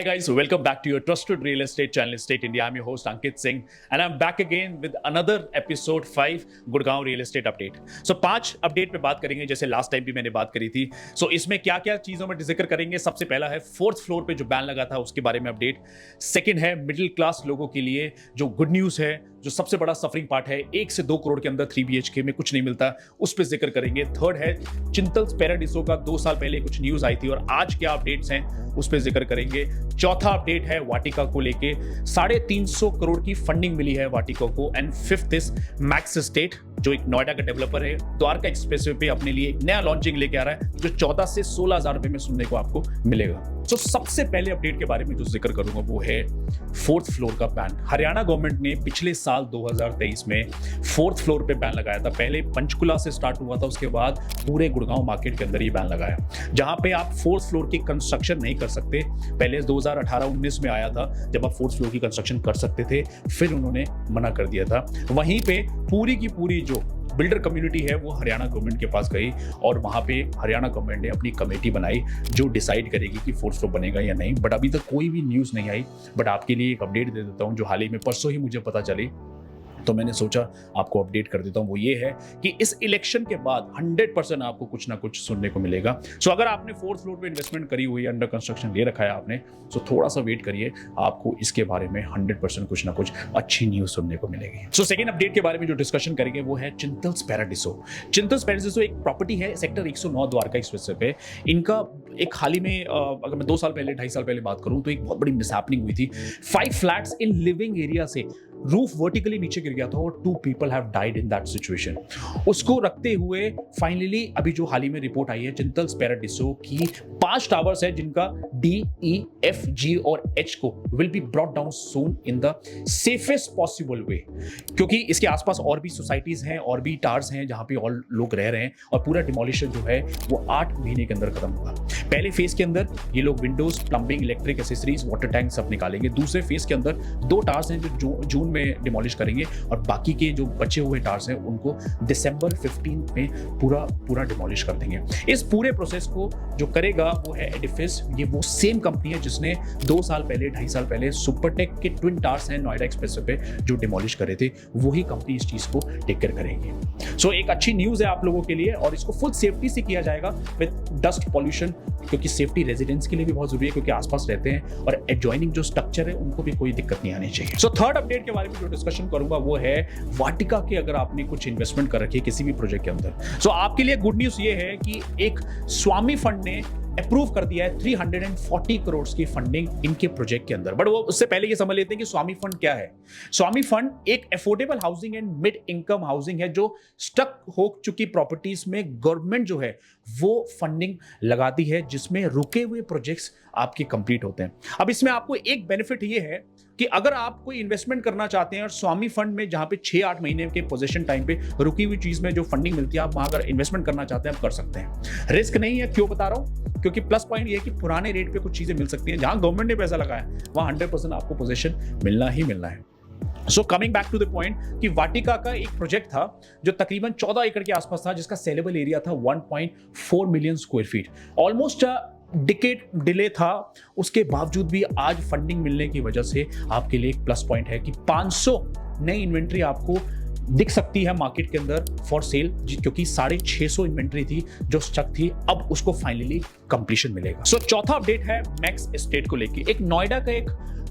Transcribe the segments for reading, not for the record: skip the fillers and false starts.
Hi guys, welcome back to your trusted real estate channel Estate India. I'm your host Ankit Singh and I'm back again with another episode 5 Gurgaon real estate update. So 5 update पे बात करेंगे जैसे last time भी मैंने बात करी थी। सो इसमें क्या क्या चीजों में जिक्र करेंगे। सबसे पहला है 4th फ्लोर पे जो बैन लगा था उसके बारे में अपडेट। सेकंड है मिडिल क्लास लोगों के लिए जो गुड न्यूज है, जो सबसे बड़ा सफरिंग पार्ट है, 1 से 2 करोड़ के अंदर 3 BHK में कुछ नहीं मिलता, उस पर जिक्र करेंगे। थर्ड है चिंतल्स पैराडिसो का 2 साल पहले कुछ न्यूज आई थी और आज क्या अपडेट्स हैं उस पर जिक्र करेंगे। चौथा अपडेट है वाटिका को लेके 350 करोड़ की फंडिंग मिली है वाटिका को। And fifth is max estate जो एक नोएडा का डेवलपर है, द्वारका एक्सप्रेसवे पे अपने लिए एक नया लॉन्चिंग लेके आ रहा है जो 14 से 16 हजार रुपए में सुनने को आपको मिलेगा। तो सबसे पहले अपडेट के बारे में जो जिक्र करूंगा वो है 4th फ्लोर का बैन। हरियाणा गवर्नमेंट ने पिछले साल 2023 में 4th फ्लोर पे बैन लगाया था। पहले पंचकुला से स्टार्ट हुआ था, उसके बाद पूरे गुड़गांव मार्केट के अंदर ये बैन लगाया, जहां पे आप 4th फ्लोर की कंस्ट्रक्शन नहीं कर सकते। पहले 2018-19 में आया था जब आप 4th फ्लोर की कंस्ट्रक्शन कर सकते थे, फिर उन्होंने मना कर दिया था। वहीं पे पूरी की पूरी जो बिल्डर कम्युनिटी है वो हरियाणा गवर्नमेंट के पास गई और वहां पे हरियाणा गवर्नमेंट ने अपनी कमेटी बनाई जो डिसाइड करेगी कि 4th फ्लोर बनेगा या नहीं। बट अभी तक कोई भी न्यूज़ नहीं आई। बट आपके लिए एक अपडेट दे देता हूं जो हाल ही में परसों ही मुझे पता चली, तो मैंने सोचा आपको अपडेट कर देता हूं। वो ये है कि इस इलेक्शन के बाद 100% आपको कुछ ना कुछ सुनने को मिलेगा। सो अगर आपने 4th फ्लोर पे इन्वेस्टमेंट करी हुई है, अंडर कंस्ट्रक्शन ले रखा है आपने, सो थोड़ा सा वेट करिए, आपको इसके बारे में 100% कुछ ना कुछ अच्छी न्यूज सुनने को मिलेगी। सो सेकंड अपडेट के बारे में जो डिस्कशन करेंगे वो है चिंतल्स पैराडिसो। चिंतल्स पैराडिसो एक प्रॉपर्टी है सेक्टर 109 द्वारका एक्सप्रेसवे पे। इनका एक हाल ही में अगर मैं 2 साल पहले 2.5 साल पहले बात करूं तो एक बहुत बड़ी मिसहैपनिंग हुई थी। 5 फ्लैट्स इन लिविंग एरिया से रूफ वर्टिकली नीचे गिर गया था और 2 people have died in that situation. उसको रखते हुए फाइनली अभी जो हाल ही में रिपोर्ट आई है चिंतल्स पैराडिसो की 5 टावर्स है जिनका D, E, F, G और H को will be brought down soon in the safest possible way, क्योंकि इसके आसपास और भी सोसाइटीज हैं और भी टावर्स हैं जहां पे और लोग रह रहे हैं और पूरा डिमोलिशन जो है वो 8 महीने के अंदर खत्म होगा। पहले फेज के अंदर ये लोग Windows, plumbing, electric accessories, water tank सब निकालेंगे। दूसरे फेज के अंदर 2 टावर्स हैं जो जून में डिमोलिश करेंगे और बाकी के जो बचे हुए टावर्स हैं उनको दिसंबर 15 में पूरा डिमोलिश कर देंगे। इस पूरे प्रोसेस को जो करेगा वो है एडिफिस। ये वो सेम कंपनी है जिसने 2 साल पहले 2.5 साल पहले सुपरटेक के ट्विन टावर्स हैं नोएडा एक्सप्रेसवे पे जो डिमोलिश करे थे, वही कंपनी इस चीज को टेक केयर करेगी। सो एक अच्छी न्यूज है आप लोगों के लिए और इसको फुल सेफ्टी से किया जाएगा विद डस्ट पॉल्यूशन, क्योंकि सेफ्टी रेजिडेंट्स के लिए भी बहुत जरूरी है क्योंकि आसपास रहते हैं और एडजॉइनिंग जो स्ट्रक्चर है उनको भी कोई दिक्कत नहीं आनी चाहिए। सो थर्ड अपडेट के बारे में जो डिस्कशन करूंगा वो है वाटिका के अगर आपने कुछ इन्वेस्टमेंट कर रखी है किसी भी प्रोजेक्ट के अंदर, सो आपके लिए गुड न्यूज ये है कि एक स्वामी फंड ने अप्रूव कर दिया है 340 करोड़ की फंडिंग इनके प्रोजेक्ट के अंदर। बट वो उससे पहले ये समझ लेते हैं कि स्वामी फंड क्या है। स्वामी फंड एक affordable housing and mid income housing है जो स्टक हो चुकी प्रॉपर्टीज में गवर्नमेंट जो है वो फंडिंग लगाती है, जिसमें रुके हुए प्रोजेक्ट्स आपके कंप्लीट होते हैं। अब इसमें आपको एक बेनिफिट ये है कि अगर आप कोई इन्वेस्टमेंट करना चाहते हैं और स्वामी फंड में जहां पे 6-8 महीने के पोजीशन टाइम पे रुकी हुई चीज में जो फंडिंग मिलती है, आप वहां अगर इन्वेस्टमेंट करना चाहते हैं आप कर सकते हैं। रिस्क नहीं है। क्यों बता रहा हूं? क्योंकि प्लस पॉइंट ये है कि पुराने रेट पे कुछ चीजें मिल सकती हैं। जहां गवर्नमेंट ने पैसा लगाया वहां 100% आपको पोजीशन मिलना ही मिलना है। So coming back to the point कि वाटिका का एक प्रोजेक्ट था जो तकरीबन 14 एकड़ के आसपास था, जिसका सेलेबल एरिया था 1.4 million square feet. Almost decade delay था, उसके बावजूद भी आज फंडिंग मिलने की वजह से आपके लिए एक प्लस पॉइंट है कि 500 नई इन्वेंट्री आपको दिख सकती है मार्केट के अंदर फॉर सेल, क्योंकि 650 इन्वेंट्री थी जो स्टक थी, अब उसको फाइनली कंप्लीशन मिलेगा। सो चौथा अपडेट है मैक्स एस्टेट को लेके। एक नोएडा का एक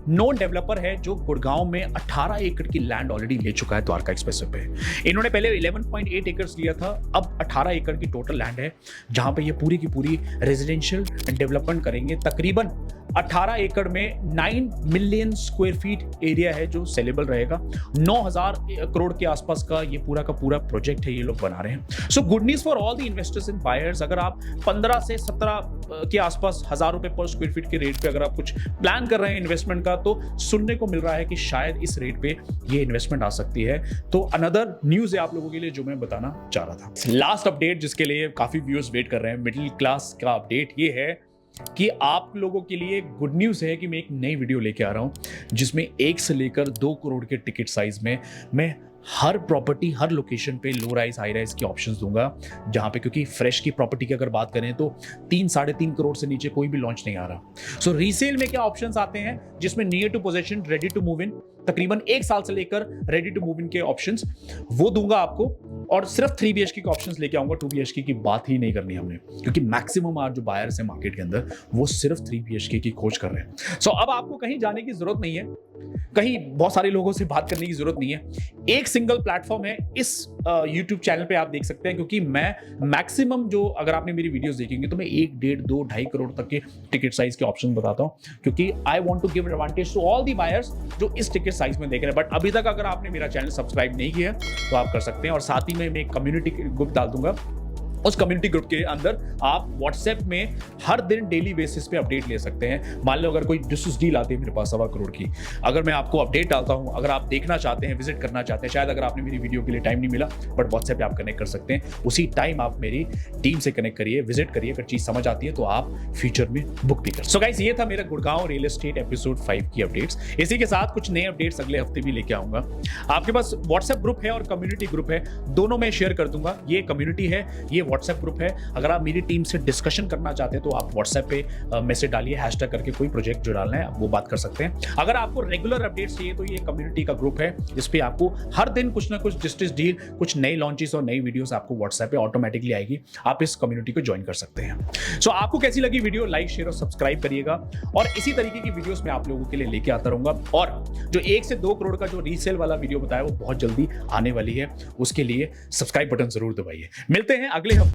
नोन डेवलपर है जो गुड़गांव में 18 एकड़ की लैंड ऑलरेडी ले चुका है द्वारका एक्सप्रेसवे पे। इन्होंने पहले 11.8 एकड़ लिया था, अब 18 एकड़ की टोटल लैंड है जहां पे ये पूरी की पूरी रेजिडेंशियल डेवलपमेंट करेंगे। तकरीबन 18 एकड़ में 9 मिलियन स्क्वायर फीट एरिया है जो सेलेबल रहेगा। 9000 करोड़ के आसपास का ये पूरा का पूरा प्रोजेक्ट है ये लोग बना रहे हैं। So good news for all the investors and buyers. अगर आप 15 से 17 के आसपास 1000 रुपए पर स्क्वायर फीट के रेट पे अगर आप कुछ प्लान कर रहे हैं इन्वेस्टमेंट का, तो सुनने को मिल रहा है कि शायद इस रेट पे ये इन्वेस्टमेंट आ सकती है। तो अनदर न्यूज है आप लोगों के लिए जो मैं बताना चाह रहा था। लास्ट अपडेट जिसके लिए काफी व्यूअर्स वेट कर रहे हैं, मिडिल क्लास का अपडेट ये है कि आप लोगों के लिए गुड न्यूज़ है कि मैं एक नई वीडियो लेके आ रहा हूं जिसमें 1 से लेकर 2 करोड़ के टिकट साइज में मैं हर प्रॉपर्टी, हर लोकेशन पे लो राइज हाई राइज की ऑप्शंस दूंगा, जहां पे, क्योंकि फ्रेश की प्रॉपर्टी की अगर बात करें तो 3-3.5 करोड़ से नीचे कोई भी लॉन्च नहीं आ रहा। सो रीसेल में क्या ऑप्शंस आते हैं, जिसमें near to possession, ready to move in, तकरीबन 1 साल से लेकर रेडी टू मूव इन के ऑप्शंस वो दूंगा आपको, और सिर्फ 3 BHK के ऑप्शंस लेके आऊंगा। 2 BHK की बात ही नहीं करनी हमने, क्योंकि मैक्सिमम आज जो बायर्स हैं मार्केट के अंदर वो सिर्फ 3 BHK की खोज कर रहे हैं। सो अब आपको कहीं जाने की जरूरत नहीं है, कहीं बहुत सारे लोगों से बात करने की जरूरत नहीं है। एक सिंगल प्लेटफॉर्म है, इस YouTube चैनल पे आप देख सकते हैं, क्योंकि मैं मैक्सिमम जो, अगर आपने मेरी वीडियोस देखेंगे तो मैं 1, 1.5, 2, 2.5 करोड़ तक के टिकट साइज के ऑप्शन बताता हूं, क्योंकि I want to give advantage to all the buyers जो इस टिकट साइज में देख रहे हैं। बट अभी तक अगर आपने मेरा चैनल सब्सक्राइब नहीं किया तो आप कर सकते हैं, और साथ ही में मैं एक कम्युनिटी ग्रुप डाल दूंगा। उस कम्युनिटी ग्रुप के अंदर आप व्हाट्सएप में हर दिन डेली बेसिस पे अपडेट ले सकते हैं। मान लो अगर कोई डिस्ट्रेस डील आती है मेरे पास 1.25 करोड़ की, अगर मैं आपको अपडेट डालता हूं, अगर आप देखना चाहते हैं, विजिट करना चाहते हैं, शायद अगर आपने मेरी वीडियो के लिए टाइम नहीं मिला, बट व्हाट्सएप पे आप कनेक्ट कर सकते हैं। उसी टाइम आप मेरी टीम से कनेक्ट करिए, विजिट करिए, अगर चीज समझ आती है तो आप फ्यूचर में बुक भी कर। सो गाइस, ये था मेरा गुड़गांव रियल एस्टेट एपिसोड 5 की अपडेट्स। इसी के साथ कुछ नए अपडेट्स अगले हफ्ते भी लेके आऊंगा। आपके पास व्हाट्सएप ग्रुप है और कम्युनिटी ग्रुप है, दोनों में शेयर कर दूंगा। ये कम्युनिटी है, ये व्हाट्सएप ग्रुप है। अगर आप मेरी टीम से डिस्कशन करना चाहते हैं तो आप व्हाट्सएप पे मैसेज डालिए, हैशटैग करके, कोई प्रोजेक्ट जो डालना है आप वो बात कर सकते हैं। अगर आपको रेगुलर अपडेट्स चाहिए तो ये कम्युनिटी का ग्रुप है, जिस पे आपको हर दिन कुछ ना कुछ डिस्ट्रेस डील, कुछ नई लॉन्चेस और नई वीडियोस आपको व्हाट्सएप पे ऑटोमेटिकली आएगी। आप इस कम्युनिटी को ज्वाइन कर सकते हैं। सो आपको कैसी लगी वीडियो, लाइक, शेयर और सब्सक्राइब करिएगा, और इसी तरीके की वीडियोस मैं आप लोगों के लिए लेके आता रहूंगा। और जो 1 से 2 करोड़ का जो रीसेल वाला वीडियो बताया वो बहुत जल्दी आने वाली है, उसके लिए सब्सक्राइब बटन जरूर दबाइए। मिलते हैं अगले